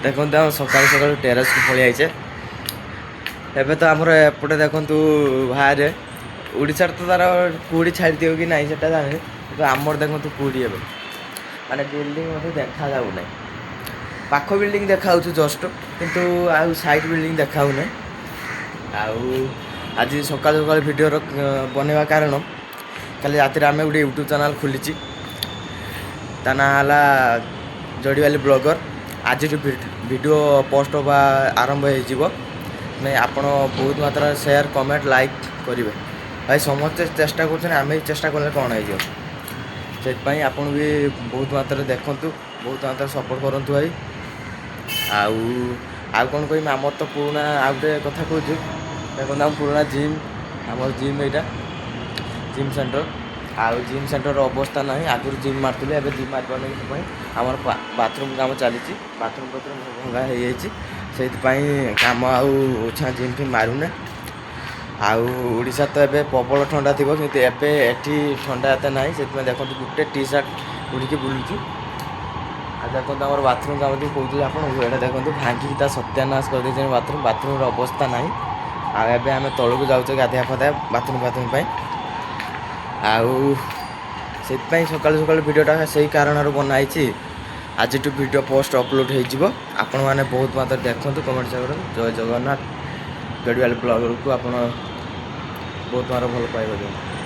ଦେଖନ୍ତୁ ଆମ ସକାଳୁ ସକାଳୁ ଟେରାସ୍କୁ ପଳେଇ ଆଇଛେ। ଏବେ ତ ଆମର ଏପଟେ ଦେଖନ୍ତୁ ବାହାରେ ଓଡ଼ିଶାରେ ତ ତାର କୁହୁଡ଼ି ଛାଡ଼ିଦିଅ କି ନାହିଁ ସେଟା ଜାଣିନି, କିନ୍ତୁ ଆମର ଦେଖନ୍ତୁ କୁହୁଡ଼ି ଏବେ ମାନେ ବିଲ୍ଡିଂ ମଧ୍ୟ ଦେଖାଯାଉନାହିଁ। ପାଖ ବିଲ୍ଡିଂ ଦେଖାଯାଉଛି ଜଷ୍ଟ, କିନ୍ତୁ ଆଉ ସାଇଡ୍ ବିଲ୍ଡିଂ ଦେଖାଯାଉନାହିଁ। ଆଉ ଆଜି ସକାଳୁ ସକାଳୁ ଭିଡ଼ିଓର ବନେଇବା କାରଣ କାଲି ରାତିରେ ଆମେ ଗୋଟେ ୟୁଟ୍ୟୁବ୍ ଚ୍ୟାନେଲ୍ ଖୋଲିଛି, ତା ନାଁ ହେଲା ଜଡ଼ିବାଲି ବ୍ଲଗର୍। ଆଜିଠୁ ଭିଡ଼ିଓ ପୋଷ୍ଟ ହେବା ଆରମ୍ଭ ହେଇଯିବ। ନାଇଁ ଆପଣ ବହୁତ ମାତ୍ରାରେ ସେୟାର କମେଣ୍ଟ ଲାଇକ୍ କରିବେ ଭାଇ। ସମସ୍ତେ ଚେଷ୍ଟା କରୁଛନ୍ତି, ଆମେ ବି ଚେଷ୍ଟା କଲେ କ'ଣ ହେଇଯିବ। ସେଥିପାଇଁ ଆପଣ ବି ବହୁତ ମାତ୍ରାରେ ଦେଖନ୍ତୁ, ବହୁତ ମାତ୍ରାରେ ସପୋର୍ଟ କରନ୍ତୁ ଭାଇ। ଆଉ କ'ଣ କହିବି, ଆମର ତ ପୁରୁଣା ଆଉ ଗୋଟେ କଥା କହୁଛୁ, ଦେଖନ୍ତୁ ଆମ ପୁରୁଣା ଜିମ୍, ଆମର ଜିମ୍ ଏଇଟା ଜିମ୍ ସେଣ୍ଟର। ଆଉ ଜିମ୍ ସେଣ୍ଟରର ଅବସ୍ଥା ନାହିଁ। ଆଗରୁ ଜିମ୍ ମାରୁଥିଲେ, ଏବେ ଜିମ୍ ମାରିପାରୁନି। ସେଥିପାଇଁ ଆମର ବାଥରୁମ୍ କାମ ଚାଲିଛି। ବାଥରୁମ୍ ଭଙ୍ଗା ହେଇଯାଇଛି, ସେଇଥିପାଇଁ କାମ ଆଉ ଜିମ୍ ଫିମ୍ ମାରୁନେ। ଆଉ ଓଡ଼ିଶାରେ ତ ଏବେ ପ୍ରବଳ ଥଣ୍ଡା ଥିବ, କିନ୍ତୁ ଏବେ ଏଠି ଥଣ୍ଡା ଏତେ ନାହିଁ। ସେଥିପାଇଁ ଦେଖନ୍ତୁ ଗୋଟେ ଟି ସାର୍ଟ ଉଡ଼ିକି ବୁଲୁଛୁ। ଆଉ ଦେଖନ୍ତୁ ଆମର ବାଥରୁମ୍ କାମ ଯେଉଁ କହୁଥିଲି ଆପଣଙ୍କୁ, ଏଇଟା ଦେଖନ୍ତୁ ଭାଙ୍ଗିକି ତା ସତ୍ୟାନାଶ କରିଦେଇଛନ୍ତି ବାଥରୁମ୍ର ଅବସ୍ଥା ନାହିଁ। ଆଉ ଏବେ ଆମେ ତଳକୁ ଯାଉଛୁ ଗାଧୋଇବା ବାଥରୁମ୍ ପାଇଁ। ଆଉ ସେଥିପାଇଁ ସକାଳୁ ସକାଳୁ ଭିଡ଼ିଓଟା ସେଇ କାରଣରୁ ବନା ହେଇଛି। ଆଜିଠୁ ଭିଡ଼ିଓ ପୋଷ୍ଟ ଅପଲୋଡ଼ ହେଇଯିବ। ଆପଣମାନେ ବହୁତ ମାତ୍ରାରେ ଦେଖନ୍ତୁ, କମେଣ୍ଟ କରନ୍ତୁ। ଜୟ ଜଗନ୍ନାଥ। ଜଡ଼ିବାଲି ବ୍ଲଗକୁ ଆପଣ ବହୁତ ମାତ୍ରାରେ ଭଲ ପାଇବା ଦିଅନ୍ତୁ।